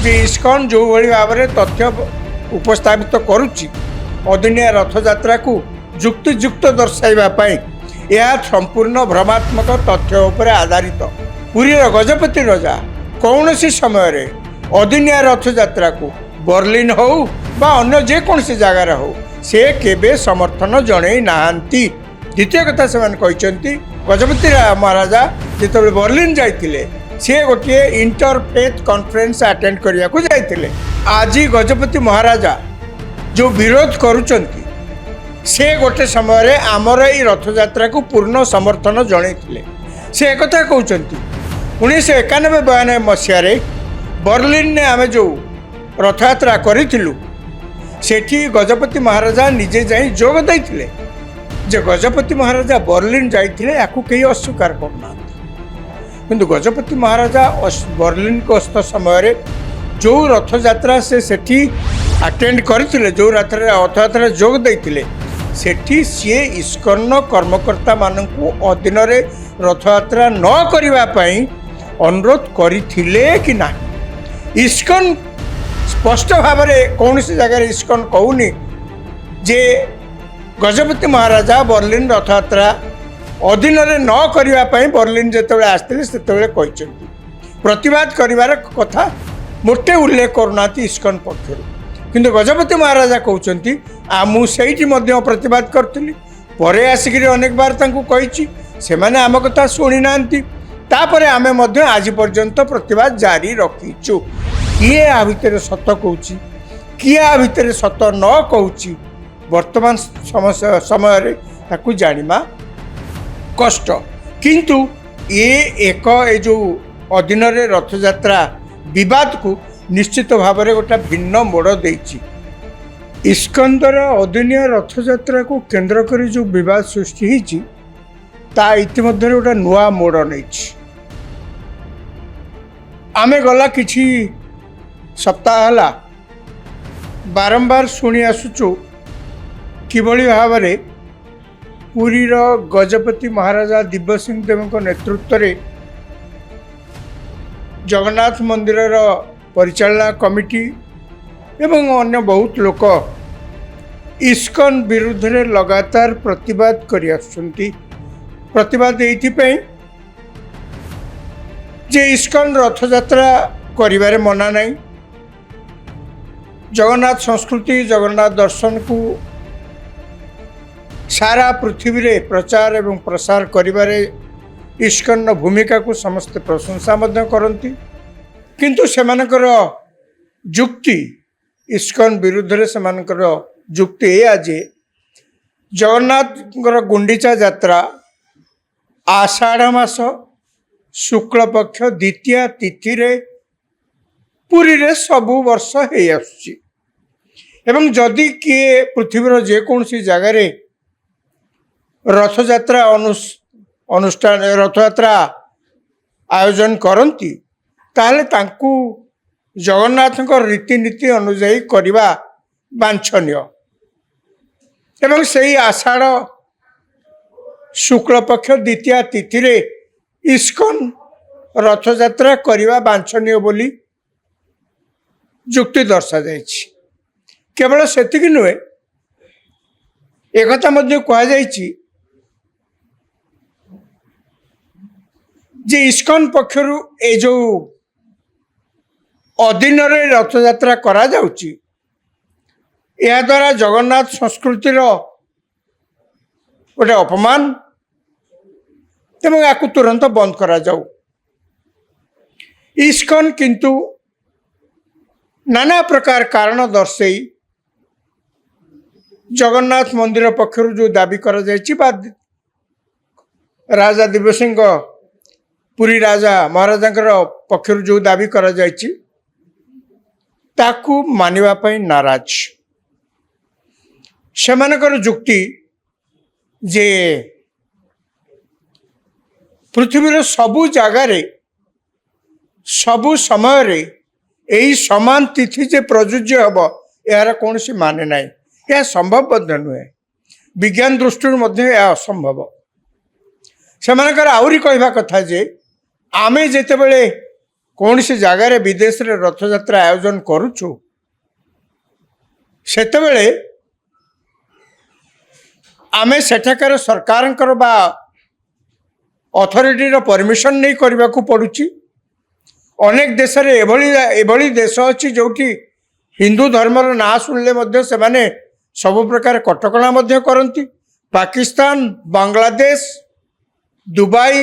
যে ইস্কন যেভাবে ভাবে তথ্য উপস্থাপিত করুচি অদিনিয়া রথযাত্রা যুক্তিযুক্ত দর্শাইবা পাই ଏହା ସମ୍ପୂର୍ଣ୍ଣ ଭ୍ରମାତ୍ମକ ତଥ୍ୟ ଉପରେ ଆଧାରିତ। ପୁରୀର ଗଜପତି ରଜା କୌଣସି ସମୟରେ ଅଦିନିଆ ରଥଯାତ୍ରାକୁ ବର୍ଲିନ ହେଉ ବା ଅନ୍ୟ ଯେକୌଣସି ଜାଗାରେ ହେଉ ସେ କେବେ ସମର୍ଥନ ଜଣାଇ ନାହାନ୍ତି। ଦ୍ୱିତୀୟ କଥା ସେମାନେ କହିଛନ୍ତି ଗଜପତି ମହାରାଜା ଯେତେବେଳେ ବର୍ଲିନ ଯାଇଥିଲେ ସେ ଗୋଟିଏ ଇଣ୍ଟରଫେଥ୍ କନଫରେନ୍ସ ଆଟେଣ୍ଡ କରିବାକୁ ଯାଇଥିଲେ। ଆଜି ଗଜପତି ମହାରାଜା ଯେଉଁ ବିରୋଧ କରୁଛନ୍ତି ସେ ଗୋଟେ ସମୟରେ ଆମର ଏଇ ରଥଯାତ୍ରାକୁ ପୂର୍ଣ୍ଣ ସମର୍ଥନ ଜଣାଇଥିଲେ। ସେ ଏକଥା କହୁଛନ୍ତି 1991 ମସିହାରେ ବର୍ଲିନରେ ଆମେ ଯେଉଁ ରଥଯାତ୍ରା କରିଥିଲୁ ସେଠି ଗଜପତି ମହାରାଜା ନିଜେ ଯାଇ ଯୋଗ ଦେଇଥିଲେ। ଯେ ଗଜପତି ମହାରାଜା ବର୍ଲିନ ଯାଇଥିଲେ ୟାକୁ କେହି ଅସ୍ୱୀକାର କରୁନାହାନ୍ତି। କିନ୍ତୁ ଗଜପତି ମହାରାଜା ବର୍ଲିନ ଗସ୍ତ ସମୟରେ ଯେଉଁ ରଥଯାତ୍ରା ସେ ସେଠି ଆଟେଣ୍ଡ କରିଥିଲେ, ଯେଉଁ ରଥଯାତ୍ରାରେ ଯୋଗ ଦେଇଥିଲେ ସେଠି ସିଏ ଇସ୍କନ କର୍ମକର୍ତ୍ତାମାନଙ୍କୁ ଅଦିନରେ ରଥଯାତ୍ରା ନ କରିବା ପାଇଁ ଅନୁରୋଧ କରିଥିଲେ କି ନାହିଁ। ଇସ୍କନ ସ୍ପଷ୍ଟ ଭାବରେ କୌଣସି ଜାଗାରେ ଇସ୍କନ କହୁନି ଯେ ଗଜପତି ମହାରାଜା ବର୍ଲିନ ରଥଯାତ୍ରା ଅଦିନରେ ନ କରିବା ପାଇଁ ବର୍ଲିନ ଯେତେବେଳେ ଆସିଥିଲେ ସେତେବେଳେ କହିଛନ୍ତି। ପ୍ରତିବାଦ କରିବାର କଥା ମୋଟେ ଉଲ୍ଲେଖ କରୁନାହାନ୍ତି ଇସ୍କନ ପକ୍ଷରୁ। କିନ୍ତୁ ଗଜପତି ମହାରାଜା କହୁଛନ୍ତି ମୁଁ ସେଇଠି ମଧ୍ୟ ପ୍ରତିବାଦ କରିଥିଲି, ପରେ ଆସିକରି ଅନେକ ବାର ତାଙ୍କୁ କହିଛି, ସେମାନେ ଆମ କଥା ଶୁଣି ନାହାନ୍ତି। ତାପରେ ଆମେ ମଧ୍ୟ ଆଜି ପର୍ଯ୍ୟନ୍ତ ପ୍ରତିବାଦ ଜାରି ରଖିଛୁ। କିଏ ଆ ଭିତରେ ସତ କହୁଛି, କିଏ ଆ ଭିତରେ ସତ ନ କହୁଛି ବର୍ତ୍ତମାନ ସମୟରେ ତାକୁ ଜାଣିବା କଷ୍ଟ। କିନ୍ତୁ ଏ ଯେଉଁ ଅଦିନରେ ରଥଯାତ୍ରା ବିବାଦକୁ ନିଶ୍ଚିତ ଭାବରେ ଗୋଟେ ଭିନ୍ନ ମୋଡ଼ ଦେଇଛି। ଇସ୍କନ୍ଦର ଅଦିନିଆ ରଥଯାତ୍ରାକୁ କେନ୍ଦ୍ର କରି ଯେଉଁ ବିବାଦ ସୃଷ୍ଟି ହେଇଛି ତା ଇତିମଧ୍ୟରେ ଗୋଟେ ନୂଆ ମୋଡ଼ ନେଇଛି। ଆମେ ଗଲା କିଛି ସପ୍ତାହ ହେଲା ବାରମ୍ବାର ଶୁଣି ଆସୁଛୁ କିଭଳି ଭାବରେ ପୁରୀର ଗଜପତି ମହାରାଜା ଦିବ୍ୟସିଂହ ଦେବଙ୍କ ନେତୃତ୍ୱରେ ଜଗନ୍ନାଥ ମନ୍ଦିରର ପରିଚାଳନା କମିଟି ଏବଂ ଅନ୍ୟ ବହୁତ ଲୋକ ଇସ୍କନ ବିରୁଦ୍ଧରେ ଲଗାତାର ପ୍ରତିବାଦ କରି ଆସୁଛନ୍ତି। ପ୍ରତିବାଦ ଏଇଥିପାଇଁ ଯେ ଇସ୍କନ ରଥଯାତ୍ରା କରିବାରେ ମନା ନାହିଁ। ଜଗନ୍ନାଥ ସଂସ୍କୃତି, ଜଗନ୍ନାଥ ଦର୍ଶନକୁ ସାରା ପୃଥିବୀରେ ପ୍ରଚାର ଏବଂ ପ୍ରସାର କରିବାରେ ଇସ୍କନର ଭୂମିକାକୁ ସମସ୍ତେ ପ୍ରଶଂସା ମଧ୍ୟ କରନ୍ତି। କିନ୍ତୁ ସେମାନଙ୍କର ଯୁକ୍ତି, ଇସ୍କନ ବିରୁଦ୍ଧରେ ସେମାନଙ୍କର ଯୁକ୍ତି ଏଇଆ ଯେ ଜଗନ୍ନାଥଙ୍କର ଗୁଣ୍ଡିଚା ଯାତ୍ରା ଆଷାଢ଼ ମାସ ଶୁକ୍ଳପକ୍ଷ ଦ୍ୱିତୀୟା ତିଥିରେ ପୁରୀରେ ସବୁ ବର୍ଷ ହେଇ ଆସୁଛି। ଏବଂ ଯଦି କିଏ ପୃଥିବୀର ଯେକୌଣସି ଜାଗାରେ ରଥଯାତ୍ରା ରଥଯାତ୍ରା ଆୟୋଜନ କରନ୍ତି ତାହେଲେ ତାଙ୍କୁ ଜଗନ୍ନାଥଙ୍କ ରୀତିନୀତି ଅନୁଯାୟୀ କରିବା ବାଞ୍ଛନୀୟ। ଏବଂ ସେଇ ଆଷାଢ଼ ଶୁକ୍ଳପକ୍ଷ ଦ୍ୱିତୀୟା ତିଥିରେ ଇସ୍କନ ରଥଯାତ୍ରା କରିବା ବାଞ୍ଛନୀୟ ବୋଲି ଯୁକ୍ତି ଦର୍ଶାଯାଇଛି। କେବଳ ସେତିକି ନୁହେଁ, ଏକଥା ମଧ୍ୟ କୁହାଯାଇଛି ଯେ ଇସ୍କନ ପକ୍ଷରୁ ଏ ଯେଉଁ ଅଦିନରେ ରଥଯାତ୍ରା କରାଯାଉଛି ଏହାଦ୍ୱାରା ଜଗନ୍ନାଥ ସଂସ୍କୃତିର ଗୋଟେ ଅପମାନ ଏବଂ ଏହାକୁ ତୁରନ୍ତ ବନ୍ଦ କରାଯାଉ। ଇସ୍କନ କିନ୍ତୁ ନାନା ପ୍ରକାର କାରଣ ଦର୍ଶାଇ ଜଗନ୍ନାଥ ମନ୍ଦିର ପକ୍ଷରୁ ଯେଉଁ ଦାବି କରାଯାଇଛି ବା ରାଜା ଦିବ୍ୟସିଂହ ପୁରୀ ରାଜା ମହାରାଜାଙ୍କର ପକ୍ଷରୁ ଯେଉଁ ଦାବି କରାଯାଇଛି ତାକୁ ମାନିବା ପାଇଁ ନାରାଜ। ସେମାନଙ୍କର ଯୁକ୍ତି ଯେ ପୃଥିବୀର ସବୁ ଜାଗାରେ ସବୁ ସମୟରେ ଏହି ସମାନ ତିଥି ଯେ ପ୍ରଯୁଜ୍ୟ ହେବ ଏହାର କୌଣସି ମାନେ ନାହିଁ। ଏହା ସମ୍ଭବ ମଧ୍ୟ ନୁହେଁ, ବିଜ୍ଞାନ ଦୃଷ୍ଟିରୁ ମଧ୍ୟ ଏହା ଅସମ୍ଭବ। ସେମାନଙ୍କର ଆହୁରି କହିବା କଥା ଯେ ଆମେ ଯେତେବେଳେ कौन सी जगार विदेश रे रथयात्रा आयोजन करुचु सेतेबेले आमे सेठाकार सरकार बा अथॉरिटी रो परमिशन नहीं करबा को पड़ुची। अनेक देश रे एभली देश अच्छी जोठी हिंदू धर्मर ना शुणिले मध्य से माने सब प्रकार कटकणा मध्य करती। पाकिस्तान, बांग्लादेश, दुबई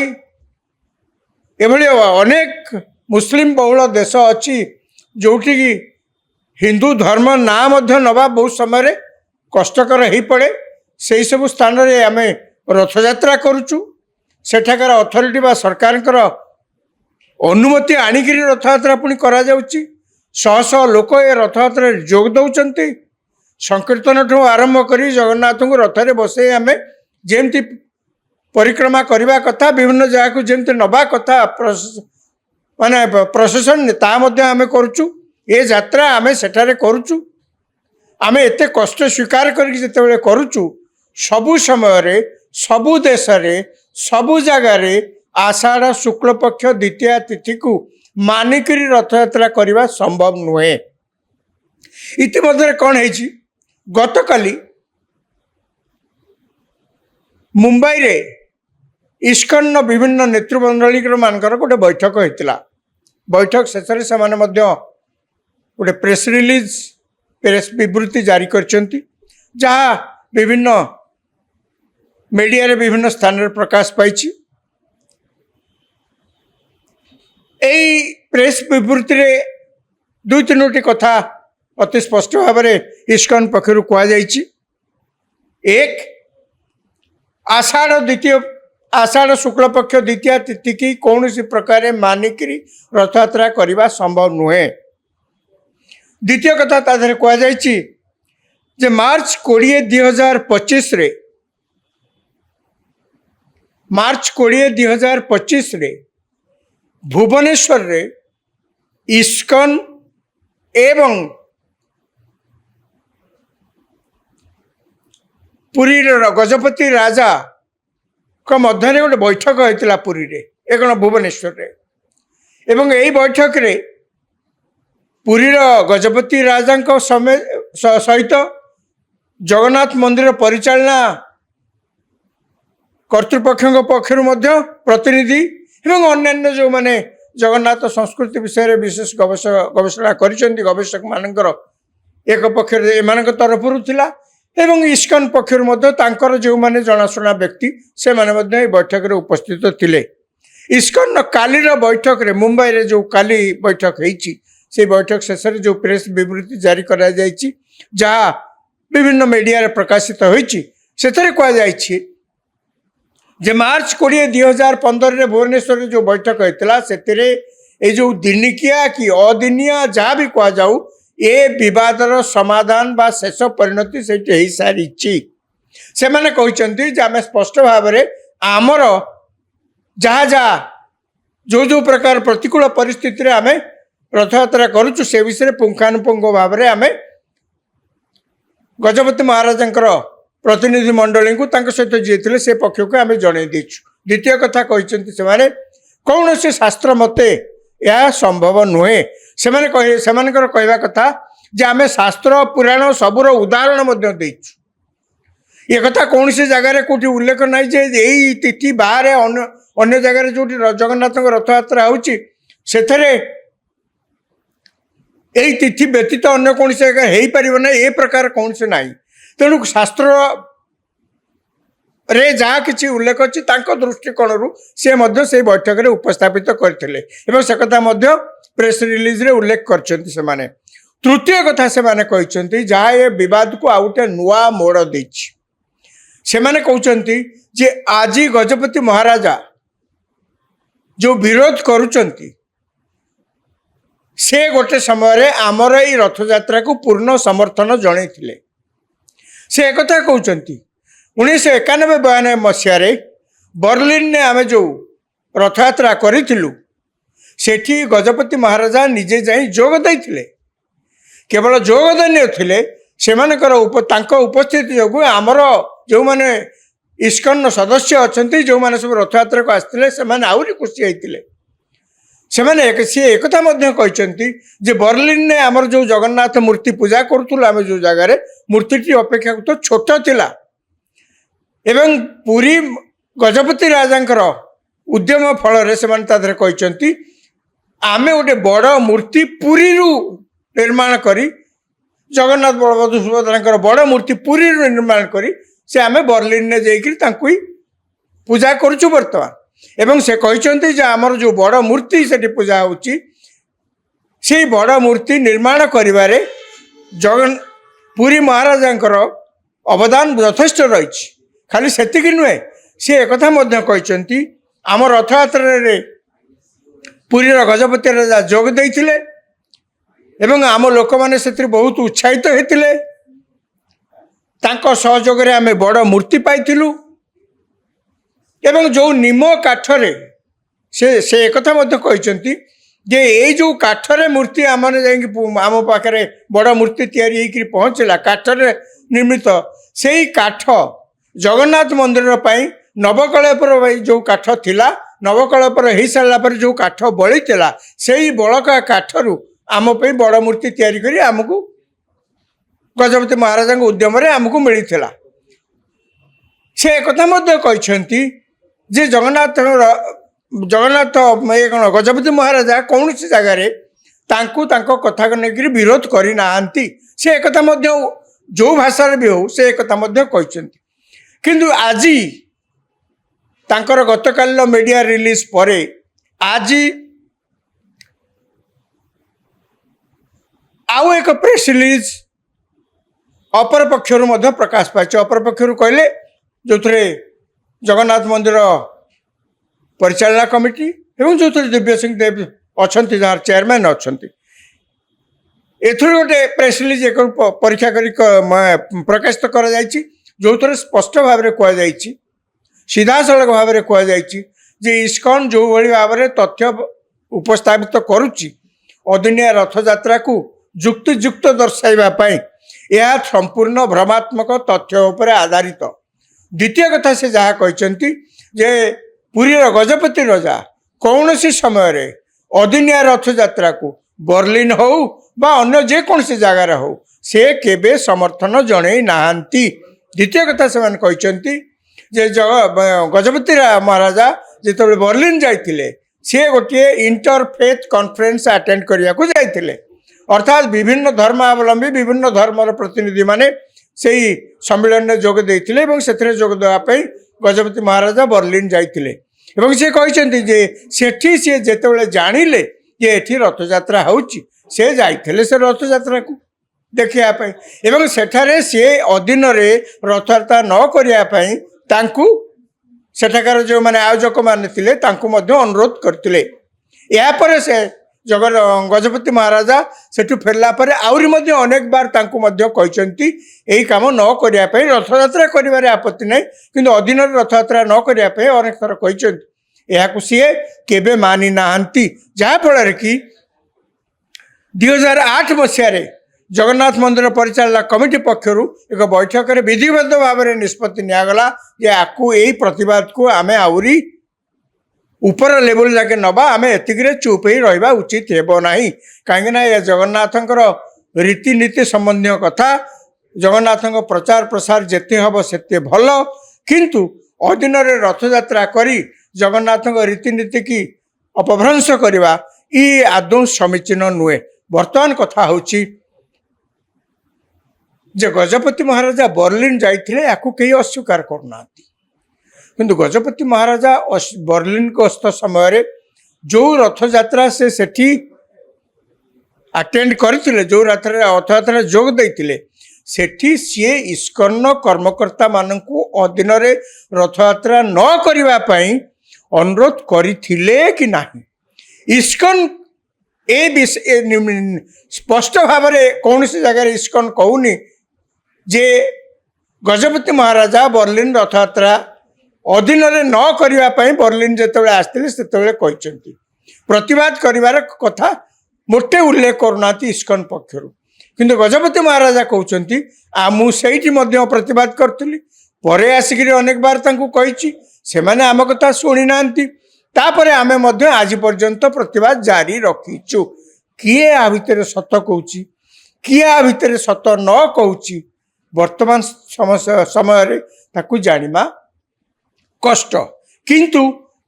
एभली अनेक मुस्लिम बहुल देश अच्छी जोठी हिंदू धर्म ना मध्य नवा बहुत समय कष्टकर हो पड़े। से सब स्थान रे आमे रथयात्रा करुचु। सेठाकार अथॉरिटी बा सरकार अनुमति आणिक रथयात्रा पुणी करा जाउची। शह शह लोक ए रथयात्रा जोग दौरान संकीर्तन ठू आरंभ कर जगन्नाथ को रथ बसई आम जमती परिक्रमा करने कथा विभिन्न जगह को जमती नवा कथा माने प्रशासन आम करुचु। ये यात्रा आम सेठारे करुचु। आम एत कष्ट स्वीकार करते करुचु सबु समय सबु देश सबु जगार आषाढ़ शुक्ल पक्ष द्वितीय तिथि को मानिक रथयात्रा करने संभव नुहे। इतिमध्य कौन है गत काली मुंबई रे इस्कन विभिन्न नेतृमंडली मानकर गोटे बैठक होता। बैठक शेष से गोटे प्रेस रिलीज प्रेस विवृत्ति जारी करछंती जहाँ विभिन्न मीडिया रे विभिन्न स्थान रे प्रकाश पाई। एई प्रेस विवृत्ति रे दुई तीनोटी कथा अति स्पष्ट भाव में इस्कन पक्षर कहुई। एक आषाढ़ शुक्ल पक्ष द्वितीय तिथि की कौन सी प्रकार मानिक रथयात्रा करने संभव नुहे। द्वितीय कथा ताधर कहुई जे मार्च 20 रे मार्च 2025 रे भुवनेश्वर रे इस्कन एवं पुरी गजपति राजा का मध्य गोटे बैठक होता पुरी रे एक भुवनेश्वर रे एवं यही बैठक रे पुरी गजपति राजा सहित जगन्नाथ मंदिर परिचालना कर्तृपक्ष पक्षर प्रतिनिधि एवं अन्य जो माने जगन्नाथ संस्कृति विषय विशेष गवेषणा गवेषक मानकर एक पक्षर एम तरफ थिला एवं इस्कन पक्षर जो माने जनाशुना व्यक्ति से माने बैठक रे उपस्थित थिले। इस्कन कालीर बैठक रे मुंबई रे जो काली बैठक होईची से बैठक शेष जो प्रेस विवृत्ति जारी करा जायची जहाँ विभिन्न मीडिया रे प्रकाशित होईची सेथरे कहा जायची जे मार्च 20 2015 रे भुवनेश्वर रे जो बैठक होता से जो दिनिकिया कि अदिनिया जहाँ भी कह जाऊ ए विवादर समाधान बा शेष परिणति से हो सारी से माने कहते आम स्पष्ट भाव में आमर जहाँ जहाँ जो प्रकार प्रतिकूल परिस्थिति आम रथयात्रा करुचु से विषय पुंखानुपुंख भाव में आम गजपति महाराजंकर प्रतिनिधि मंडली को सहित जी थे से पक्ष को आम जन देचु। द्वितीय कथा कहते से कौन से शास्त्र मते यह संभव नुहे। से कहवा कथा जे आम शास्त्र पुराण सबूर उदाहरण देचु। ये कथा कौन सी जगार कौटी उल्लेख ना यही तिथि बाहर अन्य जगार जो जगन्नाथ रथयात्रा होची यही तिथि व्यतीत अन्य कौन से जगह हो पार ना ए प्रकार कौन से ना। तेणु शास्त्र रे जहाँ किसी उल्लेख अच्छी दृष्टिकोण से बैठक रे उपस्थापित करते से कथा प्रेस रिलीज रे उल्लेख करछंती से माने। तृतीय कथा से माने कहते जहाँ ये विवाद को आउटे नुआ मोड़ देछि से माने कहते जे आज गजपति महाराजा जो विरोध करुचंती से गोटे समय आमर यही रथयात्रा को पूर्ण समर्थन जनईथिले। से एक कथा कहते 1991-92 मसीह बर्लिन ने आम जो रथयात्रा करूँ सेठी गजपति महाराजा निजे जाई जोग देइथिले। केवल जोग देनथिले सेमानकर उपस्थिति जो आमर जो माने इस्कन सदस्य अच्छा जो माने सब रथयात्रा को आसते से आहरी खुशी होते ସେମାନେ सी एक कहते जे बर्लिन ने आमर जो जगन्नाथ मूर्ति पूजा करूँ आम जो जगार मूर्ति अपेक्षा तो छोट थिला एवं पुरी गजपति राजांकर उद्यम फल से कहते आमे गोटे बड़ मूर्ति पुरी निर्माण करी जगन्नाथ बलभद्र सुभद्रा बड़ मूर्ति पुरी निर्माण करी से आमे बर्लिन ने जाकि पूजा करुचु बर्तमान एवं से कहते जे आमर जो बड़ मूर्ति से पूजा होची से बड़ मूर्ति निर्माण करिबारे जगन पुरी महाराजांकर अवदान यथेष्ट रही खाली सेतिक नुहे सी एक कहते आम रथ यात्रा पुरी गजपति राजा जोग देइथिले एवं आम लोक मैंने से बहुत उत्साहित होते सहयोग में आम बड़ मूर्ति पाइलु एवं जो निम काठरे से एक कहते जे ये जो काठरे मूर्ति आम आम पाखे बड़ मूर्ति तैयारी पहुँचला काठरे निर्मित से काठ जगन्नाथ मंदिर पर नवकलेपर जो काठ थिला नवकलेपर हो सारा पर जो काठ बड़ी से ही बड़का काठरू आम बड़ मूर्ति तैयारी करी आमको गजपति महाराजा उद्यम आमको मिलता से एक कहते जे जगन्नाथ जगन्नाथ ये कौन गजपति महाराजा कौन सी जगार कथा नहीं विरोध करना से एक जो भाषा भी हो से एक कहते किंतु आज तांकर गतकाल मीडिया रिलीज पर आज आउ एक प्रेस रिलीज अपर पक्षर प्रकाश पाई अपर पक्षर कहले जो जगन्नाथ मंदिर परिचालना कमिटी एवं जो दिव्य सिंह देव अच्छा जहाँ चेयरमैन अच्छा एथर गोटे प्रेस रिलीज एक परीक्षा कर प्रकाशित कर जो थे स्पष्ट भाव में कहुई सीधा सड़क भाव में कहुई इस्कन जो भाव में तथ्य उपस्थापित करुच्ची अदिनिया रथ यात्रा को जुक्तियुक्त दर्शाइवाई यह संपूर्ण भ्रमात्मक तथ्य उपर आधारित द्वितीय कथा से जहाँ कहते जे पुरी गजपति राजा कौन सी समय अदिनिया रथ यात्रा को बर्लिन हो बा अन्य जेकोसी जगार हो से केबे समर्थन जन नाहांती द्वितीय कथा से कहते जे गजपति महाराजा जिते बर्लिन जाइए सी गोटे इंटरफेथ कॉन्फ्रेंस अटेंड करने को जाइए अर्थात विभिन्न धर्मावलंबी विभिन्न धर्मर प्रतिनिधि माने से सम्मेलन में जोग देते से जोग देवाई गजपति महाराजा बर्लिन जाइए से कहते जे सेठी सी जिते जानिले जे एठी रथ यात्रा होची से जाइए से रथ यात्रा को देखापी एवं सेठारे सी अधीन रथ यात्रा न करने सेठाकार जो मैंने आयोजक मैंने अनुरोध करते यापर से गजपति महाराजा सेठू फेरला पर आउरी अनेक बार कहते यही कम न करने रथ यात्रा कर आपत्ति नहीं किंतु अधीन रथ यात्रा न करने अनेक थर कहते सी केबे मानी नाहांती जहाँफल कि 2008 मसीह जगन्नाथ मंदिर परिचालना कमिटी पक्षर एक बैठक में विधिबद्ध भाव में निष्पत्ति निगला जे आपको यही प्रतिवाद को आम आउरी ऊपर लेवल जाके नवा आम एतिक चुप ही रहा उचित हेबना कहीं यह जगन्नाथंकर रीतिनीति संबंधी कथा जगन्नाथ प्रचार प्रसार जिते हम से भल किंतु अधीन रथ यात्रा करी जगन्नाथ रीतिनीति की अपभ्रंश करवा ये आदौ समीचीन नुहे वर्तमान कथा होची जे गजपति महाराजा बर्लिन जाइए या कहीं अस्वीकार करना किंतु गजपति महाराजा बर्लिन गस्त समय जो रथ यात्रा से सेठी अटेंड करते जो रथ यात्रा जोग देते सेठी सी इस्कन कर्मकर्ता मानू अधीन रथ यात्रा न करने अनुरोध करथिले कि नहीं इस्कन ए स्पष्ट भाव में कौन सी जगह इस्कन कहूनी जे गजपति महाराजा बर्लिन रथ यात्रा अधीन न करने बर्लिन जो आसते से प्रतिवाद कर कथा मोटे उल्लेख करना इस्कन पक्षर किंतु गजपति महाराजा कहते मुझे प्रतिवाद करी पर आसिक अनेक बार कही से आम कथा शुणी ना तापर आमे मध्य आज पर्यंत प्रतिवाद जारी रखीचु। किए आ भितर सत कहूची किए आ भितर सत न कहूची वर्तमान समय ताकू जानिमा कष्ट। किंतु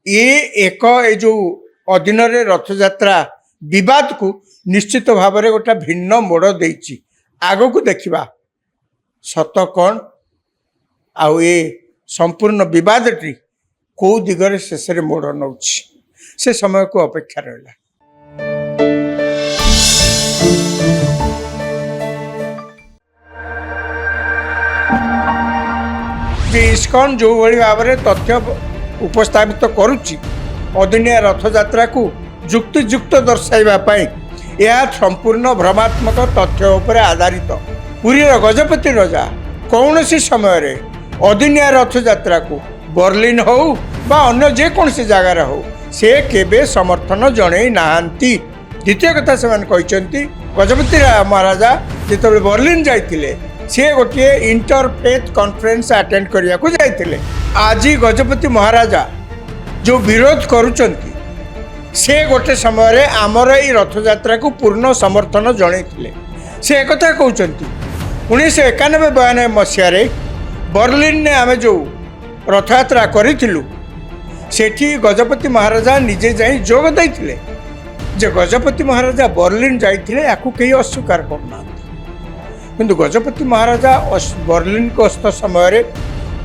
ये जो अधीन रथ यात्रा विवाद को निश्चित भाव में गोटे भिन्न मोड़ देछि। आगो को देखिबा सत कौन आउ ये संपूर्ण विवादटी कौ दिगरे शेष मोड़ नौछि से समय को अपेक्षा रहा। इस्कन जो भली भाव में तथ्य उपस्थापित करुच्ची अदिनिया रथ यात्रा को युक्तियुक्त दर्शाइवाई यह संपूर्ण भ्रमात्मक तथ्य उपर आधारित। पुरीर गजपति राजा कौन सी समय अदिनिया रथ यात्रा को बर्लिन हो बा अन्य जेकोसी जगार हो से केबे समर्थन जणई नाहांती। द्वितीय कथा से गजपति महाराजा जिते बर्लिन जाइतिले सी गोटे इंटरफेथ कॉन्फ्रेंस अटेंड करने को जाइतिले। आज गजपति महाराजा जो विरोध करुचंती से गोटे समय आमर ये रथ यात्रा को पूर्ण समर्थन जनइथिले। से एक कथा कहउचंती 1991-92 मसीह बर्लिन ने आमे जो रथ यात्रा करिथिलु सेठी गजपति महाराजा निजे जाई जोग दैथिले। जे गजपति महाराजा बर्लिन जाइथिले याकू केही अस्वीकार करना। किंतु गजपति महाराजा बर्लिन गस्त समय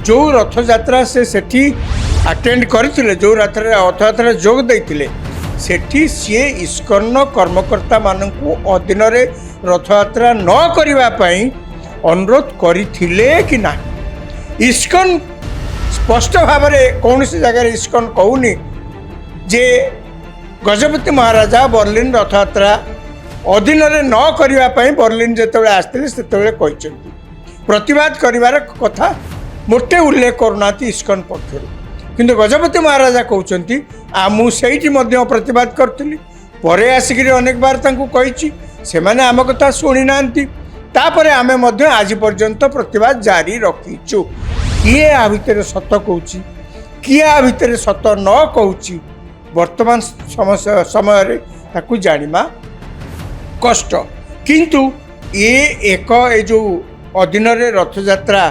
जो रथ यात्रा से सेठी अटेंड करथिले जो रथ यात्रा जोग दैथिले सेठी सी इस्कन कर्मकर्ता मानकू अधीन रथ यात्रा न करिवा पई अनुरोध करथिले कि ना। इस्कन स्पष्ट भाव में कौन सी जगह इस्कन कहूनी जे गजपति महाराजा बर्लिन रथ यात्रा अधीन न करने बर्लिन जिते आसते से प्रतिवाद कर कथा मोटे उल्लेख करना इस्कन पक्षर। किंतु गजपति महाराजा कहते मुझे प्रतिवाद करी पर आसिक अनेक बार से आम कथा शुणी ना तापर आमे मध्य आज पर्यंत प्रतिवाद जारी रखीचु। किए आ भितर सत कहूची किए आ भितर सत न कहूची वर्तमान समय ताकू जानिमा कष्ट। किंतु ये जो अधीन रथ यात्रा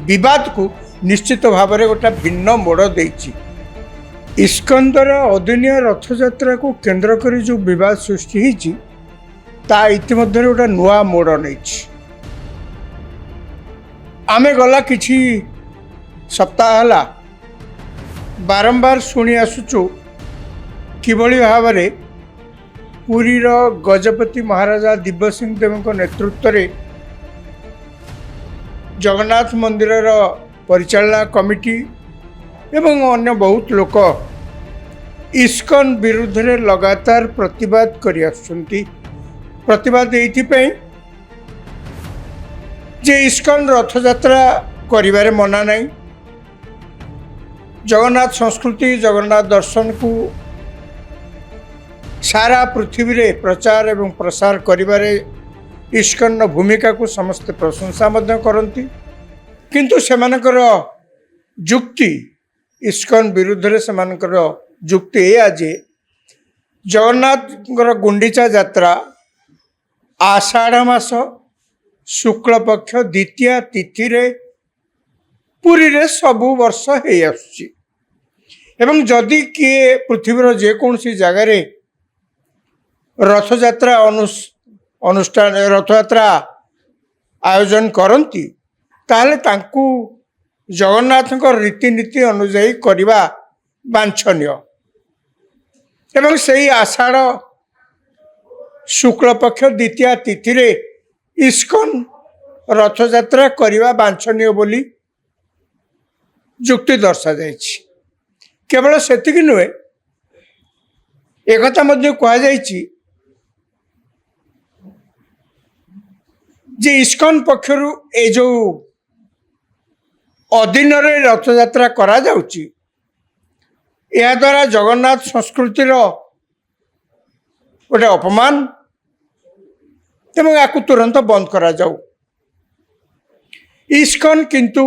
विवाद को निश्चित भाव में गोटे भिन्न मोड़ देछि। इस्कंदर अदिनिया रथ यात्रा को केंद्र कर जो विवाद सृष्टि होती ता इतिमध्य गोटे नुआ मोड़ नहीं। आमे गला किछि सप्ताह हला बारंबार शुणी आसुचु किभली भाव में पुरीर गजपति महाराजा दिव्यसिंह देव नेतृत्व में जगन्नाथ मंदिर परिचालना कमिटी एवं अन्य बहुत लोक इस्कन विरुद्ध रे लगातार प्रतिवाद करि आसुछंती। प्रतिवाद एइथिपई जे इस्कन रथ यात्रा करिबारे मना नहीं। जगन्नाथ संस्कृति जगन्नाथ दर्शन को सारा पृथ्वी रे प्रचार एवं प्रसार करिबारे इस्कन भूमिका को समस्त प्रशंसा मध्य करती। किंतु सेमानकर जुक्ति इस्कन विरुद्ध रे सेमानकर जुक्ति ए जे जगन्नाथ गुंडीचा यात्रा आषाढ़ मास शुक्ल पक्ष द्वितीय तिथि रे पुरी रे सबु वर्ष हे आसुची एवं जदि किए पृथ्वीर जेकोसी जगार रथ यात्रा अनुष्ठान रथ यात्रा आयोजन करती ताहले तांकू जगन्नाथ रीतिनीति अनुजाई करवा वांछनीय एवं सही आषाढ़ शुक्ल पक्ष द्वितीय तिथि रे इस्कन रथ यात्रा करवा वांछनीय बोली जुक्ति दर्शा जाइछि। केवल सेतिकी नुहे एकथा मध्य कहा जाइछि जे इस्कन पक्षरु ए जो अधीन रथ यात्रा करा जाउछि या द्वारा जगन्नाथ संस्कृतिर गोटे अपमान एवं या तुरंत बंद करा जाऊ। इस्कन किंतु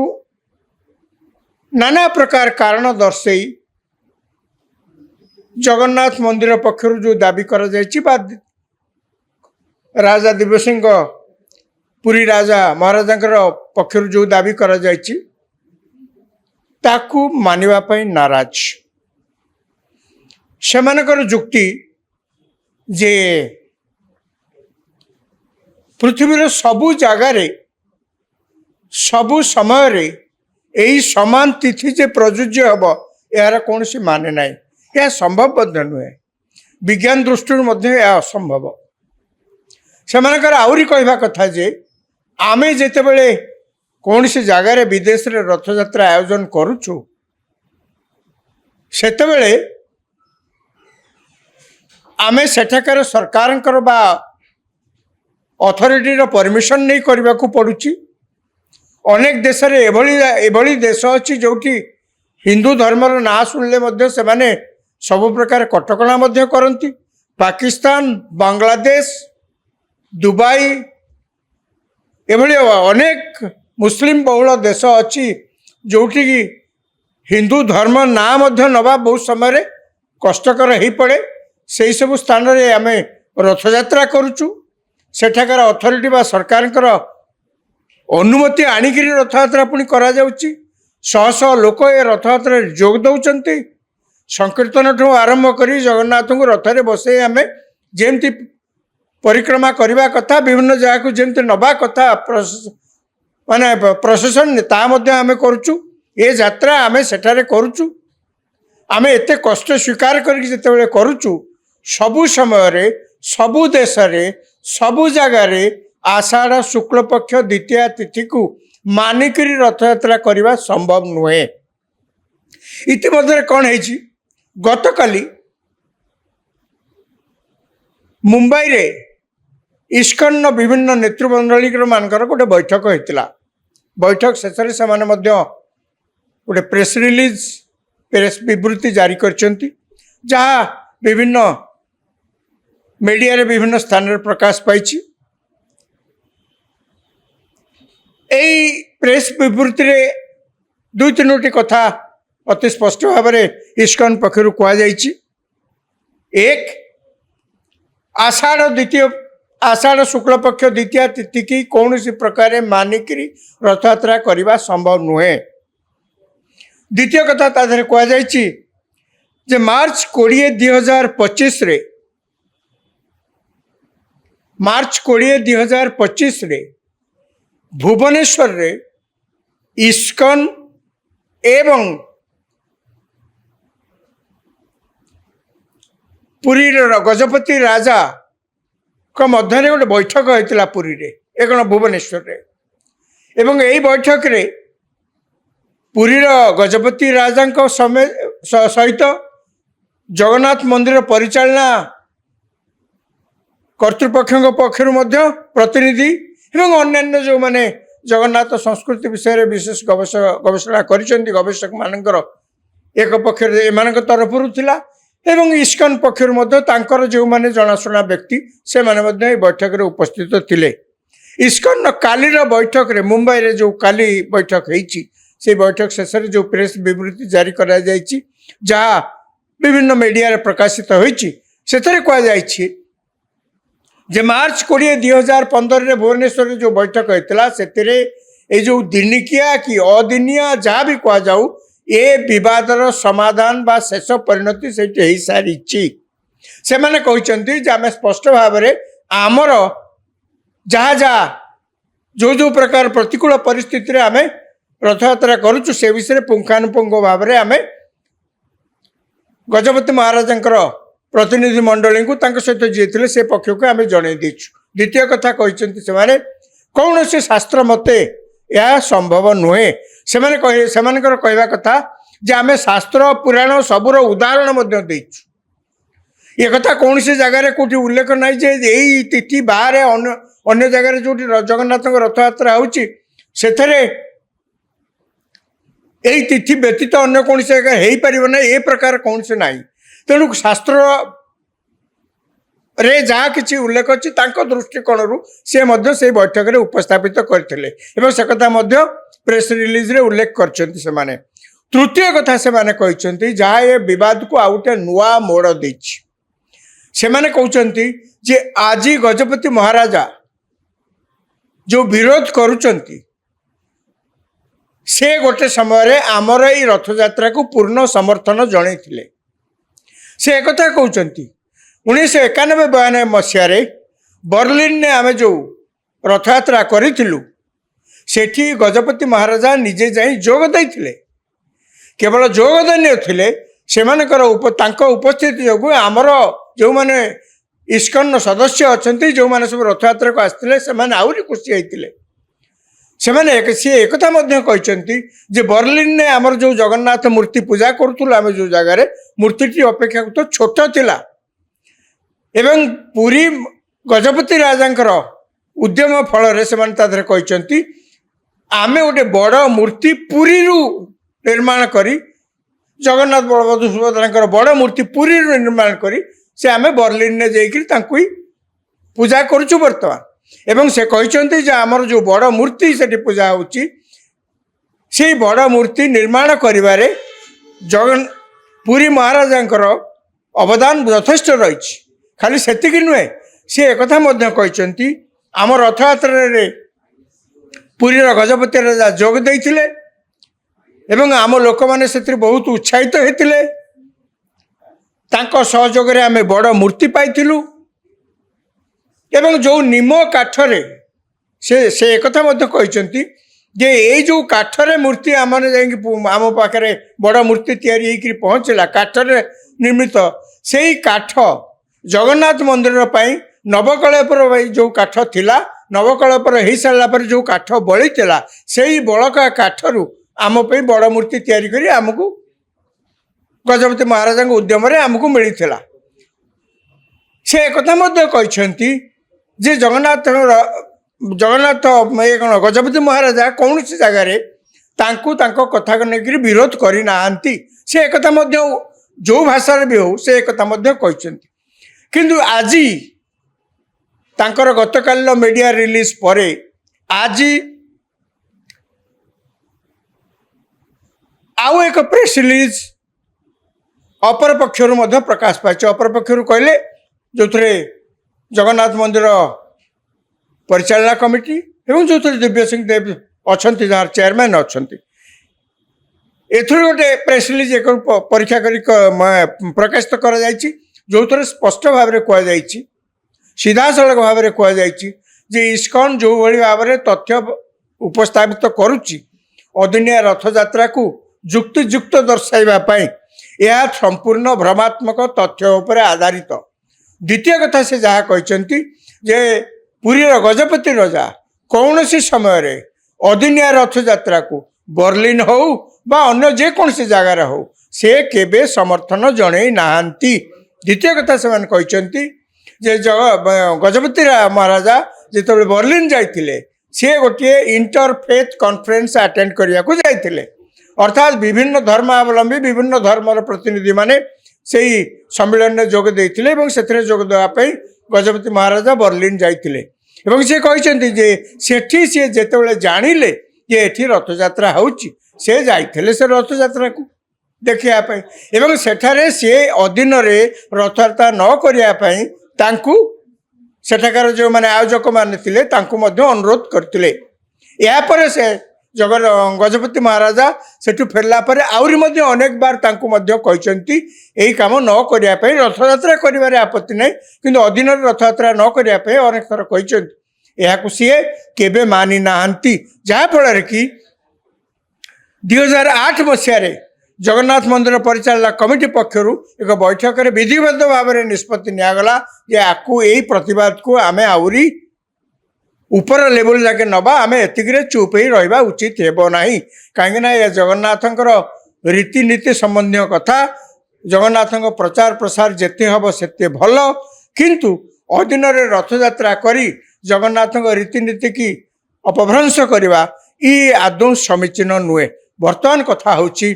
नाना प्रकार कारण दर्शई जगन्नाथ मंदिर पक्षर जो दाबी करा जायछि बा राजा दिव्यसिंह पुरी राजा महाराजा पक्षर जो दाबी करा जायछि ताकू मानिबा पई नाराज सेमानकर जुक्ति जे पृथ्वीर सबु जगार सबु समय यही समान तिथि जे प्रযোज्य हम यार कौन सी माने ना यह संभव नुहे विज्ञान दृष्टि यह असंभव सेमानकर आउरी कहवा कथा जे आमे जेतेबेले कौन सी जगार विदेश रे रथ यात्रा आयोजन करुछु सेतेबेले आमे सेठाकर सरकार बा अथॉरिटी रो परमिशन नहीं करबा को पड़ुची। अनेक देश रे एभली देश अच्छी जोटी हिंदू धर्मर ना शुणिले मध्य से माने सब प्रकार कटकणा मध्य करती। पाकिस्तान, बांग्लादेश, दुबई एभली अनेक मुस्लिम बहुल देश अच्छी जोटी हिंदू धर्म ना मध्य नवा बहुत समय कष्टकर हो पड़े। से सब स्थान रे आमे रथ यात्रा करुचु। सेठाकार अथॉरिटी बा सरकार अनुमति आणिक रथ यात्रा पुणी करा जाउची। शह शह लोक ए रथ यात्रा जोग दौरान संकीर्तन ठू आरंभ कर जगन्नाथ को रथ बसई आम जमती परिक्रमा करने कथा विभिन्न जगह को जमती नवा कथा माने प्रशासन आम करुचु। ये यात्रा आम सेठारे करुचु। आम एत कष्ट स्वीकार करते करुचु सबु समय सबु देश सबु जगार आषाढ़ शुक्ल पक्ष द्वितीय तिथि को मानिक रथ यात्रा करने संभव नुहे। इतिमध्य कौन है गत काली मुंबई रे इस्कन विभिन्न नेतृमंडली मानकर गोटे बैठक होता। बैठक शेष से गोटे प्रेस रिलीज प्रेस विवृत्ति जारी करछंती जहाँ विभिन्न मीडिया रे विभिन्न स्थान रे प्रकाश पाई। प्रेस विवृत्ति रे दुई तीनोटी कथा अति स्पष्ट भाव में इस्कन पक्षर कहुई। एक आषाढ़ शुक्ल पक्ष द्वितीय तिथि की कौन सी प्रकार मानिक रथ यात्रा करने संभव नुहे। द्वितीय कथा ताधर कहुई जे मार्च 20 रे मार्च 2025 रे भुवनेश्वर रे इस्कन एवं पुरी गजपति राजा का मध्य गोटे बैठक होता पुरी रे एक भुवनेश्वर रे एवं यही बैठक रे पुरी गजपति राजा सहित जगन्नाथ मंदिर परिचालना कर्तृपक्ष पक्षर प्रतिनिधि एवं अन्य जो माने जगन्नाथ संस्कृति विषय में विशेष गवेषणा गवेषक मानकर एक पक्षर एम तरफ थिला एवं इस्कन पक्षर जो माने जनाशुना व्यक्ति से माने बैठक रे उपस्थित थिले। इस्कन कालीर बैठक रे मुंबई रे जो काली बैठक होईची से बैठक शेष जो प्रेस विवृत्ति जारी करा जायछि जहाँ विभिन्न मीडिया रे प्रकाशित होईची सेथरे कहा जायछि जे मार्च 20 2015 रे भुवनेश्वर जो बैठक होता से जो दिनिकिया कि अदिनिया जहाँ भी कह जाऊ ये विवादर समाधान बा शेष परिणति से हो सारी से माने कहते आम स्पष्ट भाव में आमर जहाँ जहाँ जो प्रकार प्रतिकूल परिस्थिति आम रथ यात्रा करुचु से विषय पुंखानुपुंख भाव में आम गजपति महाराजा प्रतिनिधि मंडली को सहित जी थे से पक्ष को आम जन देचु। द्वितीय कथा कहते से कौन से शास्त्र मते यह संभव नुहे। से कहवा कथा जे आम शास्त्र पुराण सबूर उदाहरण देचु। ये कथा कौन सी जगह कौटी उल्लेख ना यही तिथि बाहर अन्य जगह जो जगन्नाथ रथ यात्रा होची यही तिथि व्यतीत अन्य कौन सी जगह हो पार ना ये प्रकार कौन से ना। तेणु शास्त्र रे जहाँ किसी उल्लेख अच्छी दृष्टिकोण से बैठक में उपस्थापित करते से कथा प्रेस रिलीज रे उल्लेख कर। तृतीय कथा से माने कहते जहाँ ये विवाद को आउ गोटे नुआ मोड़ देछि से माने कहते जे आज गजपति महाराजा जो विरोध करुचंती से गोटे समय आमर ये रथ यात्रा को पूर्ण समर्थन जनईथिले से एक कहते 1991-92 मसीह बर्लिन ने आम जो रथ यात्रा करूँ सेठी गजपति महाराजा निजे जाई जोग देइथिले केवल जोग देनथिले सेमानकर उपस्थिति जो आमर जो माने इस्कन सदस्य अच्छा जो मैंने सब रथ यात्रा को आसते से आहरी खुशी होते सी एक कहते बर्लिन ने आमर जो जगन्नाथ मूर्ति पूजा करूँ आम जो जगार मूर्ति अपेक्षा तो छोट थिला एवं पुरी गजपति राजांकर उद्यम फल से कहते आमे गोटे बड़ मूर्ति पुरी निर्माण करी जगन्नाथ बलभद्र सुभद्रा बड़ मूर्ति पुरी निर्माण करी से आमे बर्लिन ने जाकि पूजा करुचु बर्तमान एवं से कहते आमर जो बड़ मूर्ति से पूजा होची से बड़ मूर्ति निर्माण करिवारे जगन पुरी महाराजांकर अवदान यथेष्ट रही खाली सेतिक नुहे सी एक कहते आम रथ यात्रा पुरी गजपति राजा जोग देइथिले एवं आम लोक मैंने से बहुत उत्साहित होते सहयोग में आम बड़ मूर्ति पाइलु एवं जो निम काठरे से एक कहते जे ये जो काठरे मूर्ति आम आम पाखे बड़ मूर्ति तैयारी पहुँचला काठरे निर्मित से ही काठ जगन्नाथ मंदिर पर नवकलेपर जो काठ थिला नवकलेपर हो सारा पर जो काठ बड़ी से ही बड़का काठरू आम बड़ मूर्ति तैयारी करी आमको गजपति महाराजा उद्यम आमको मिलता से एक कहते जे जगन्नाथ जगन्नाथ ये कौन गजपति महाराजा कौन सी जगार कथा को लेकर विरोध करना से एक जो भाषा भी हो से एक कहते किंतु आज तांकर गतकाल मीडिया रिलीज पर आज आउ एक प्रेस रिलीज अपर पक्षर प्रकाश पाई अपर पक्षर कहले जो जगन्नाथ मंदिर परिचालना कमिटी एवं जो दिव्य सिंह देव अच्छा जहाँ चेयरमैन अच्छा एथर गोटे प्रेस रिलीज एक परीक्षा कर प्रकाशित कर जो थे स्पष्ट भाव में कहुई सीधा सड़क भाव में कहुई इस्कन जो भाव में तथ्य उपस्थापित करुच्ची अदिनिया रथ यात्रा को जुक्तियुक्त दर्शाइवाई यह संपूर्ण भ्रमात्मक तथ्य उपर आधारित द्वितीय कथा से जहाँ कहते जे पुरी गजपति राजा कौन सी समय अदिनिया रथ यात्रा को बर्लिन हो बा अन्य जेकोसी जगार हो से केबे समर्थन जन नाहांती द्वितीय कथा से कहते जे गजपति महाराजा जिते बर्लिन जाइए सी गोटे इंटरफेथ कॉन्फ्रेंस अटेंड करने को जाइए अर्थात विभिन्न धर्मावलंबी विभिन्न धर्मर प्रतिनिधि माने से सम्मेलन में जोग देते से जोग देवाई गजपति महाराजा बर्लिन जाइए से कहते जे सेठी सी जिते जानिले जे एठी रथ यात्रा होची से जाइए से रथ यात्रा को देखापी एवं सेठारे सी अधीन रथ यात्रा न करने सेठाकार जो मैंने आयोजक मैंने अनुरोध करते यापर से गजपति महाराजा सेठू फेरला पर आहरी अनेक बार कहते यही कम न करने रथ यात्रा कर आपत्ति नहीं किंतु अधीन रथ यात्रा न करने अनेक थर कहते सी केबे मानी नाहांती जहाँफल कि 2008 मसीह जगन्नाथ मंदिर परिचालना कमिटी पक्षर एक बैठक में विधिबद्ध भाव में निष्पत्ति निगला जे आपको यही प्रतिवाद को आम आहरी ऊपर लेवल जाके नवा आम एतिक चुप ही रहा उचित हेबना कहीं यह जगन्नाथंकर रीतिनीति संबंधी कथा जगन्नाथ प्रचार प्रसार जिते हम से भल किंतु अधीन रथ यात्रा करी जगन्नाथ रीतिनीति की अपभ्रंश करवा ये आदौ समीचीन नुहे वर्तमान कथा होची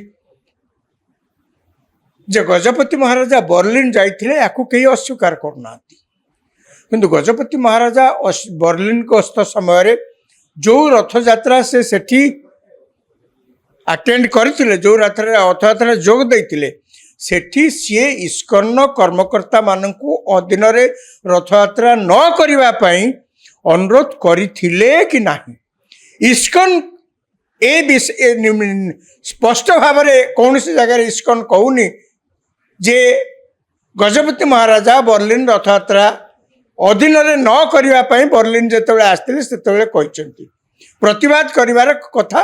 जे गजपति महाराजा बर्लिन जाइए या कहीं अस्वीकार करना किंतु गजपति महाराजा बर्लिन गस्त समय जो रथ यात्रा से सेठी ଆଟେଣ୍ଡ କରିଥିଲେ, ଯେଉଁ ରଥଯାତ୍ରାରେ ଯୋଗ ଦେଇଥିଲେ, ସେଠି ସିଏ ଇସ୍କନ କର୍ମକର୍ତ୍ତାମାନଙ୍କୁ ଅଦିନରେ ରଥଯାତ୍ରା ନ କରିବା ପାଇଁ ଅନୁରୋଧ କରିଥିଲେ କି ନାହିଁ? ଇସ୍କନ ସ୍ପଷ୍ଟ ଭାବରେ କୌଣସି ଜାଗାରେ ଇସ୍କନ କହୁନି ଯେ ଗଜପତି ମହାରାଜା ବର୍ଲିନ ରଥଯାତ୍ରା ଅଧୀନରେ ନ କରିବା ପାଇଁ ବର୍ଲିନ ଯେତେବେଳେ ଆସିଥିଲେ ସେତେବେଳେ କହିଛନ୍ତି। ପ୍ରତିବାଦ କରିବାର କଥା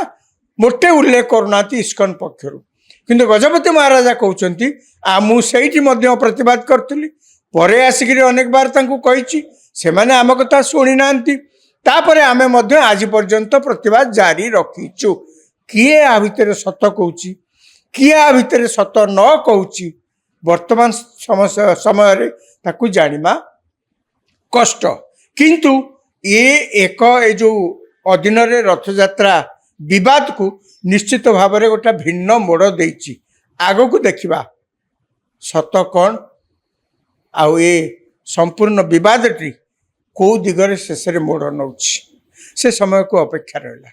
ମୋଟେ ଉଲ୍ଲେଖ କରୁନାହାନ୍ତି ଇସ୍କନ ପକ୍ଷରୁ। କିନ୍ତୁ ଗଜପତି ମହାରାଜା କହୁଛନ୍ତି ମୁଁ ସେଇଠି ମଧ୍ୟ ପ୍ରତିବାଦ କରିଥିଲି, ପରେ ଆସିକିରି ଅନେକ ବାର ତାଙ୍କୁ କହିଛି, ସେମାନେ ଆମ କଥା ଶୁଣି ନାହାନ୍ତି। ତାପରେ ଆମେ ମଧ୍ୟ ଆଜି ପର୍ଯ୍ୟନ୍ତ ପ୍ରତିବାଦ ଜାରି ରଖିଛୁ। କିଏ ଆ ଭିତରେ ସତ କହୁଛି, କିଏ ଆ ଭିତରେ ସତ ନ କହୁଛି, ବର୍ତ୍ତମାନ ସମୟରେ ତାକୁ ଜାଣିବା କଷ୍ଟ। କିନ୍ତୁ ଏ ଯେଉଁ ଅଧୀନରେ ରଥଯାତ୍ରା ବିବାଦକୁ ନିଶ୍ଚିତ ଭାବରେ ଗୋଟେ ଭିନ୍ନ ମୋଡ଼ ଦେଇଛି। ଆଗକୁ ଦେଖିବା ସତ କ'ଣ, ଆଉ ଏ ସମ୍ପୂର୍ଣ୍ଣ ବିବାଦଟି କେଉଁ ଦିଗରେ ଶେଷରେ ମୋଡ଼ ନେଉଛି, ସେ ସମୟକୁ ଅପେକ୍ଷା ରହିଲା।